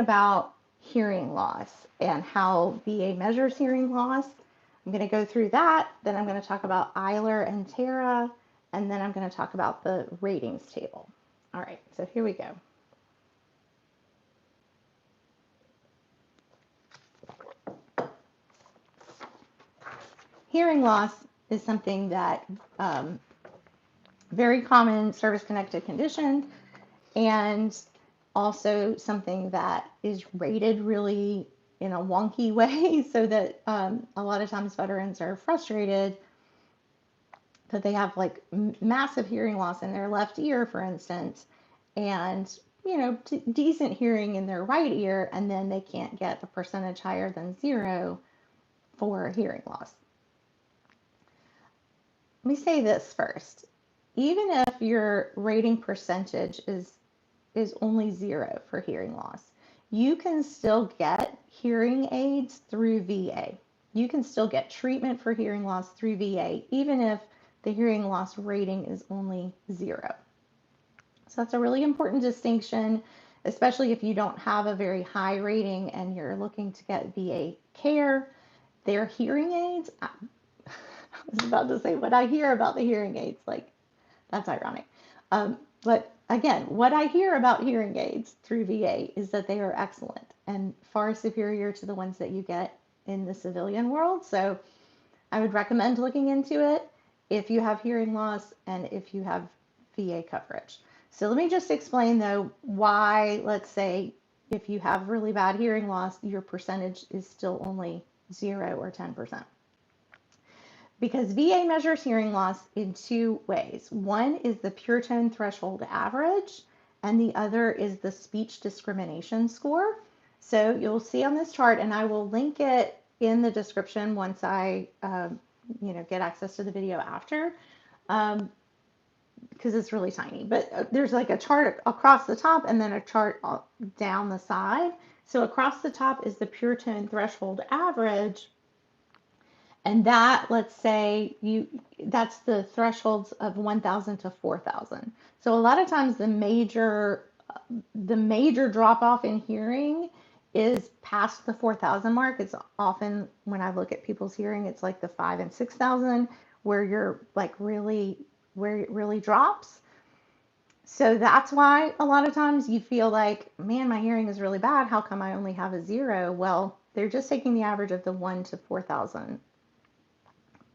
about hearing loss and how VA measures hearing loss. I'm going to go through that, then I'm going to talk about ILER and TERA, and then I'm going to talk about the ratings table. All right, so here we go. Hearing loss is something that very common service-connected condition, and also something that is rated really in a wonky way, so that a lot of times veterans are frustrated that they have like massive hearing loss in their left ear, for instance, and decent hearing in their right ear, and then they can't get a percentage higher than 0 for hearing loss. Let me say this first. Even if your rating percentage is only 0 for hearing loss, you can still get hearing aids through VA. You can still get treatment for hearing loss through VA, even if the hearing loss rating is only 0. So that's a really important distinction, especially if you don't have a very high rating and you're looking to get VA care. Their hearing aids, I was about to say what I hear about the hearing aids, like that's ironic. But again, what I hear about hearing aids through VA is that they are excellent and far superior to the ones that you get in the civilian world. So I would recommend looking into it if you have hearing loss and if you have VA coverage. So let me just explain though why, let's say, if you have really bad hearing loss, your percentage is still only 0 or 10%. Because VA measures hearing loss in 2 ways. One is the pure tone threshold average, and the other is the speech discrimination score. So you'll see on this chart, and I will link it in the description once I get access to the video after, because it's really tiny. But there's like a chart across the top and then a chart down the side. So across the top is the pure tone threshold average. And that, let's say, that's the thresholds of 1,000 to 4,000. So a lot of times the major drop off in hearing is past the 4,000 mark. It's often, when I look at people's hearing, it's like the 5,000 and 6,000 where you're like where it really drops. So that's why a lot of times you feel like, man, my hearing is really bad. How come I only have a 0? Well, they're just taking the average of the 1 to 4,000.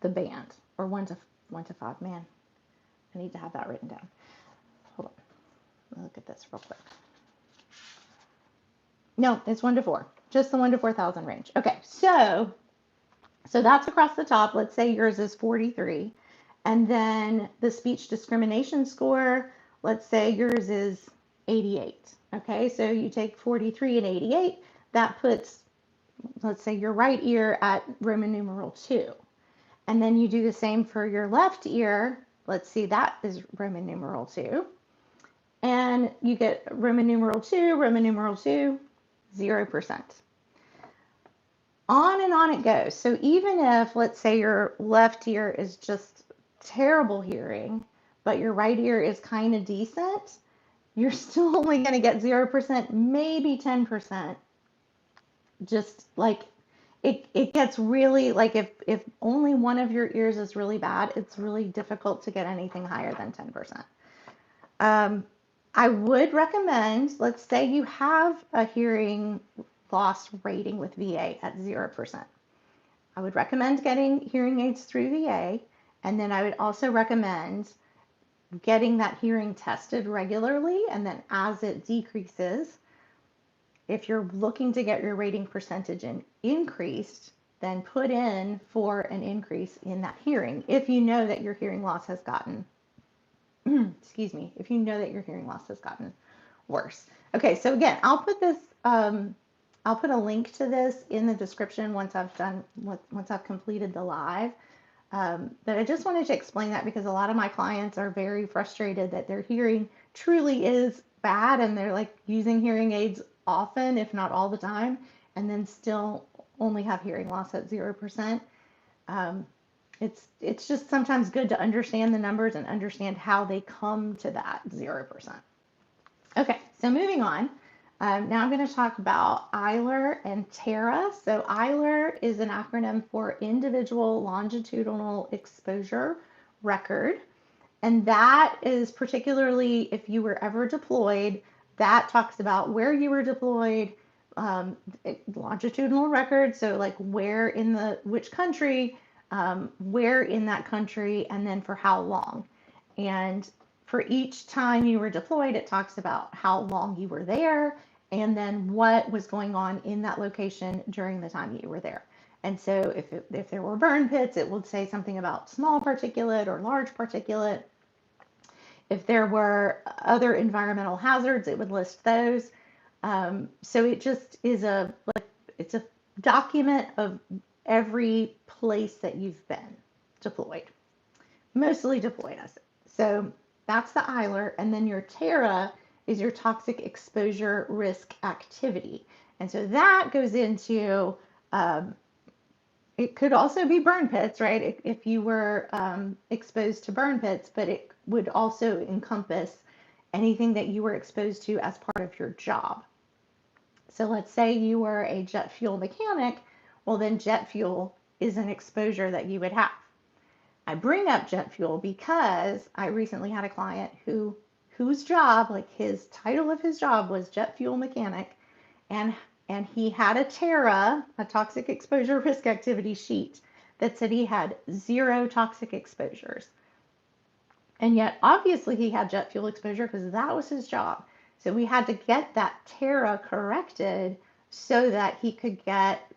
The band, or 1 to 5. Man, I need to have that written down. Hold on, let me look at this real quick. No, it's 1 to 4, just the 1 to 4,000 range. Okay, so that's across the top. Let's say yours is 43, and then the speech discrimination score, let's say yours is 88. Okay, so you take 43 and 88, that puts, let's say, your right ear at Roman numeral 2. And then you do the same for your left ear. Let's see, that is Roman numeral 2. And you get Roman numeral 2, 0%. On and on it goes. So even if, let's say, your left ear is just terrible hearing, but your right ear is kind of decent, you're still only going to get 0%, maybe 10%. Just like it gets really, like if only one of your ears is really bad, it's really difficult to get anything higher than 10%. I would recommend, let's say you have a hearing loss rating with VA at 0%. I would recommend getting hearing aids through VA, and then I would also recommend getting that hearing tested regularly, and then as it decreases, if you're looking to get your rating percentage increased, then put in for an increase in that hearing if you know that your hearing loss has gotten, if you know that your hearing loss has gotten worse. Okay, so again, I'll put a link to this in the description once I've completed the live. But I just wanted to explain that because a lot of my clients are very frustrated that their hearing truly is bad and they're like using hearing aids often, if not all the time, and then still only have hearing loss at 0%. It's just sometimes good to understand the numbers and understand how they come to that 0%. Okay, so moving on. Now I'm going to talk about ILER and TERA. So ILER is an acronym for Individual Longitudinal Exposure Record. And that is particularly if you were ever deployed, that talks about where you were deployed, longitudinal record, so like where in which country, where in that country, and then for how long. And for each time you were deployed, it talks about how long you were there and then what was going on in that location during the time you were there. And so if there were burn pits, it would say something about small particulate or large particulate. If there were other environmental hazards, it would list those. So it just is it's a document of every place that you've been deployed, mostly deployed. So that's the ILER, and then your TERA is your toxic exposure risk activity. And so that goes into, it could also be burn pits, right? If you were exposed to burn pits, but it would also encompass anything that you were exposed to as part of your job. So let's say you were a jet fuel mechanic, well then jet fuel is an exposure that you would have. I bring up jet fuel because I recently had a client whose job, like his title of his job was jet fuel mechanic, and he had a TERA, a toxic exposure risk activity sheet that said he had 0 toxic exposures. And yet obviously he had jet fuel exposure because that was his job. So we had to get that TERA corrected so that he could get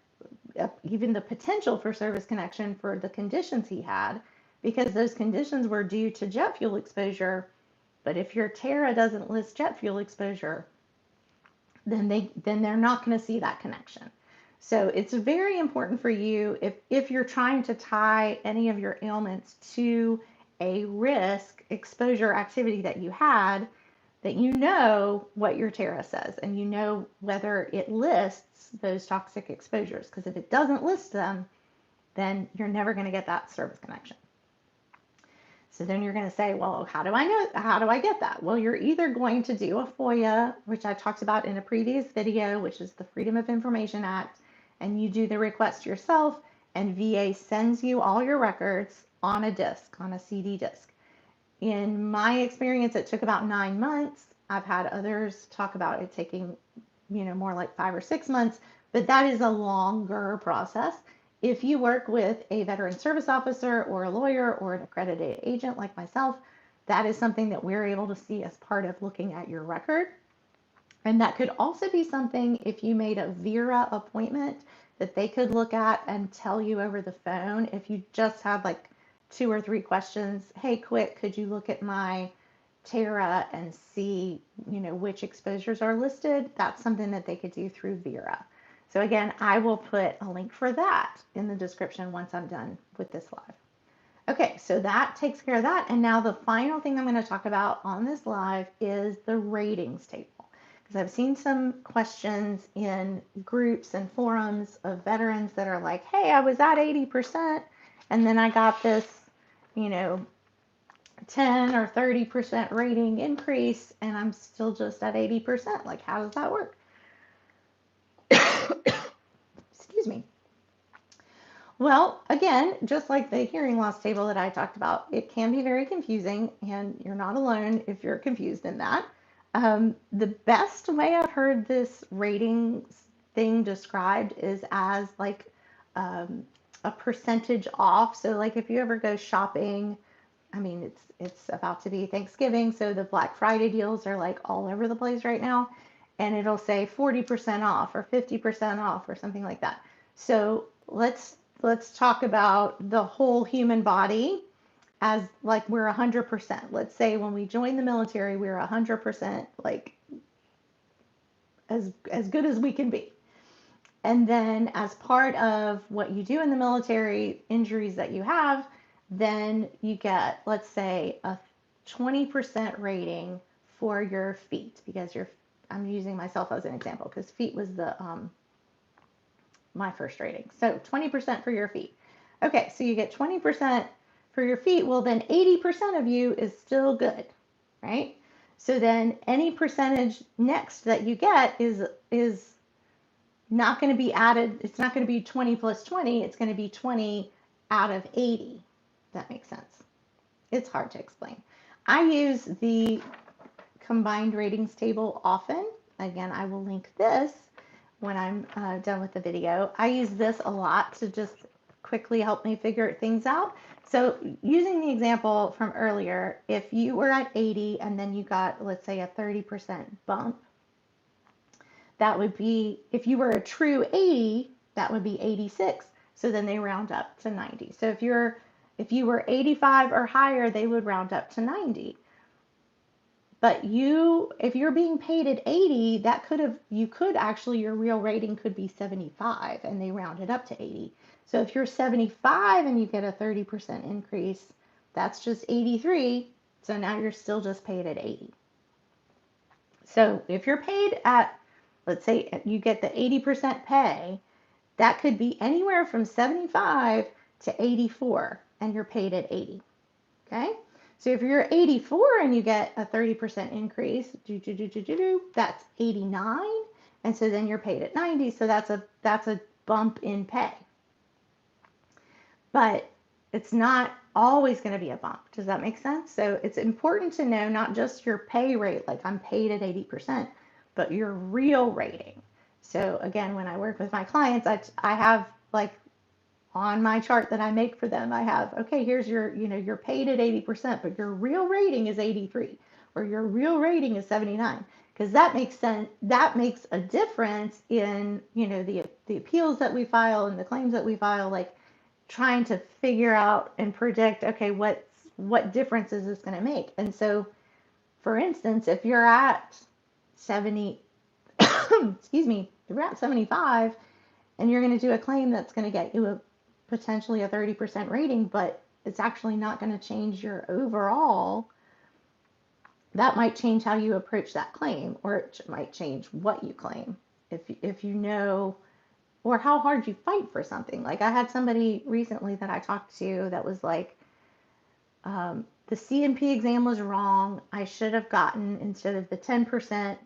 even the potential for service connection for the conditions he had, because those conditions were due to jet fuel exposure. But if your TERA doesn't list jet fuel exposure, then they're not going to see that connection. So it's very important for you, if you're trying to tie any of your ailments to a risk exposure activity that you had, that you know what your TERA says and you know whether it lists those toxic exposures. Because if it doesn't list them, then you're never going to get that service connection. So then you're going to say, well, how do I know? How do I get that? Well, you're either going to do a FOIA, which I talked about in a previous video, which is the Freedom of Information Act, and you do the request yourself, and VA sends you all your records on a disk, on a CD disk. In my experience, it took about 9 months. I've had others talk about it taking, more like 5 or 6 months, but that is a longer process. If you work with a veteran service officer or a lawyer or an accredited agent like myself, that is something that we're able to see as part of looking at your record. And that could also be something if you made a VERA appointment that they could look at and tell you over the phone. If you just had like 2 or 3 questions, hey, quick, could you look at my TERA and see, which exposures are listed? That's something that they could do through VERA. So again, I will put a link for that in the description once I'm done with this live. Okay, so that takes care of that. And now the final thing I'm going to talk about on this live is the ratings table. Because I've seen some questions in groups and forums of veterans that are like, hey, I was at 80%, and then I got this, 10 or 30% rating increase, and I'm still just at 80%. Like, how does that work? Excuse me. Well, again, just like the hearing loss table that I talked about, it can be very confusing, and you're not alone if you're confused in that. The best way I've heard this ratings thing described is as like a percentage off. So like if you ever go shopping, I mean, it's about to be Thanksgiving, so the Black Friday deals are like all over the place right now, and it'll say 40% off or 50% off or something like that. So let's talk about the whole human body as like we're 100%. Let's say when we join the military, we're 100% like as good as we can be. And then as part of what you do in the military, injuries that you have, then you get, let's say, a 20% rating for your feet, because I'm using myself as an example because feet was the my first rating. So 20% for your feet. Okay, so you get 20% for your feet. Well, then 80% of you is still good, right? So then any percentage next that you get is not going to be added. It's not going to be 20 plus 20. It's going to be 20 out of 80. That makes sense. It's hard to explain. I use the combined ratings table often. Again, I will link this when I'm done with the video. I use this a lot to just quickly help me figure things out. So using the example from earlier, if you were at 80 and then you got, let's say, a 30% bump, that would be, if you were a true 80, that would be 86. So then they round up to 90. So if you were 85 or higher, they would round up to 90. But if you're being paid at 80, your real rating could be 75 and they round it up to 80. So if you're 75 and you get a 30% increase, that's just 83. So now you're still just paid at 80. So if you're paid at, let's say you get the 80% pay, that could be anywhere from 75 to 84 and you're paid at 80. Okay? So if you're 84 and you get a 30% increase, that's 89. And so then you're paid at 90. So that's a bump in pay. But it's not always going to be a bump. Does that make sense? So it's important to know not just your pay rate, like I'm paid at 80%, but your real rating. So again, when I work with my clients, I have like on my chart that I make for them, I have, okay, here's you're paid at 80%, but your real rating is 83 or your real rating is 79. Because that makes sense. That makes a difference in, the appeals that we file and the claims that we file, like trying to figure out and predict, okay, what difference is this going to make? And so, for instance, if you're at 70, excuse me, if you're at 75 and you're going to do a claim that's going to get you potentially a 30% rating, but it's actually not going to change your overall, that might change how you approach that claim, or it might change what you claim if you know, or how hard you fight for something. Like I had somebody recently that I talked to that was like, the C&P exam was wrong. I should have gotten, instead of the 10%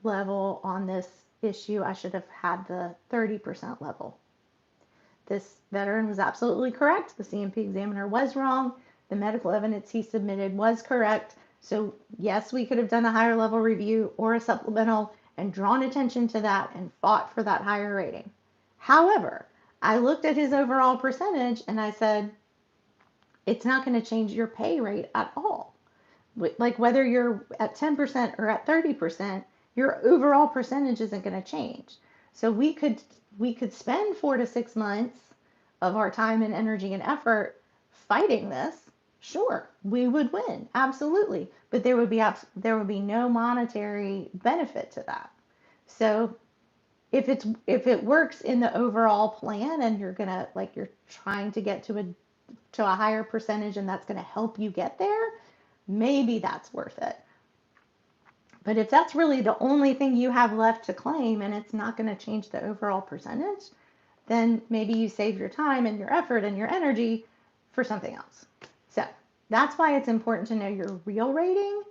level on this issue, I should have had the 30% level. This veteran was absolutely correct. The C&P examiner was wrong. The medical evidence he submitted was correct. So yes, we could have done a higher level review or a supplemental and drawn attention to that and fought for that higher rating. However, I looked at his overall percentage and I said, it's not going to change your pay rate at all. Like whether you're at 10% or at 30%, your overall percentage isn't going to change. So we could spend 4 to 6 months of our time and energy and effort fighting this. Sure, we would win, absolutely, but there would be no monetary benefit to that. So if it works in the overall plan and you're trying to get to a higher percentage and that's going to help you get there, maybe that's worth it. But if that's really the only thing you have left to claim and it's not going to change the overall percentage, then maybe you save your time and your effort and your energy for something else. So that's why it's important to know your real rating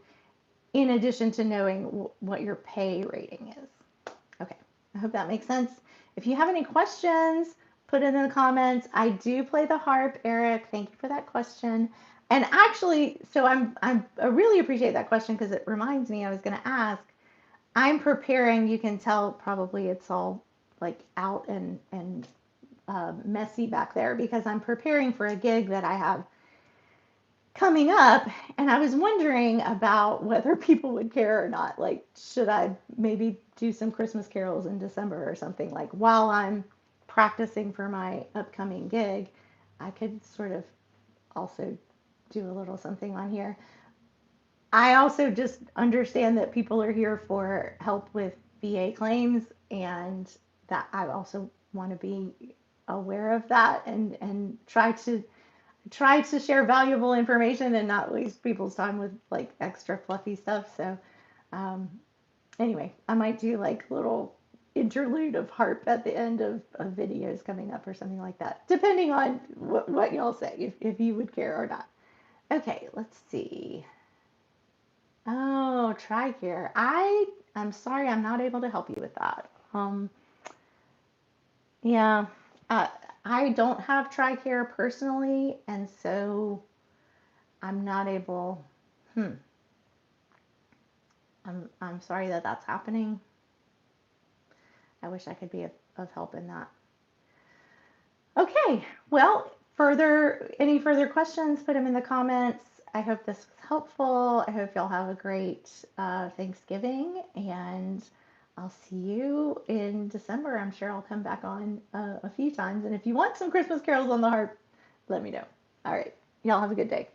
in addition to knowing what your pay rating is. Okay, I hope that makes sense. If you have any questions, put it in the comments. I do play the harp, Eric. Thank you for that question. And actually, so I really appreciate that question because it reminds me I was going to ask. I'm preparing. You can tell probably it's all like out and messy back there because I'm preparing for a gig that I have coming up, and I was wondering about whether people would care or not. Like, should I maybe do some Christmas carols in December or something? Like, while I'm practicing for my upcoming gig, I could sort of also do a little something on here. I also just understand that people are here for help with VA claims, and that I also want to be aware of that and try to share valuable information and not waste people's time with like extra fluffy stuff. So anyway, I might do like little interlude of harp at the end of videos coming up or something like that, depending on what y'all say, if you would care or not. Okay, let's see. Oh, TRICARE. I'm sorry, I'm not able to help you with that. Yeah, uh, I don't have TRICARE personally, and so I'm not able. Hmm. I'm sorry that that's happening. I wish I could be of help in that. Okay, well, any further questions, put them in the comments. I hope this was helpful. I hope y'all have a great Thanksgiving, and I'll see you in December. I'm sure I'll come back on a few times. And if you want some Christmas carols on the harp, let me know. All right, y'all have a good day.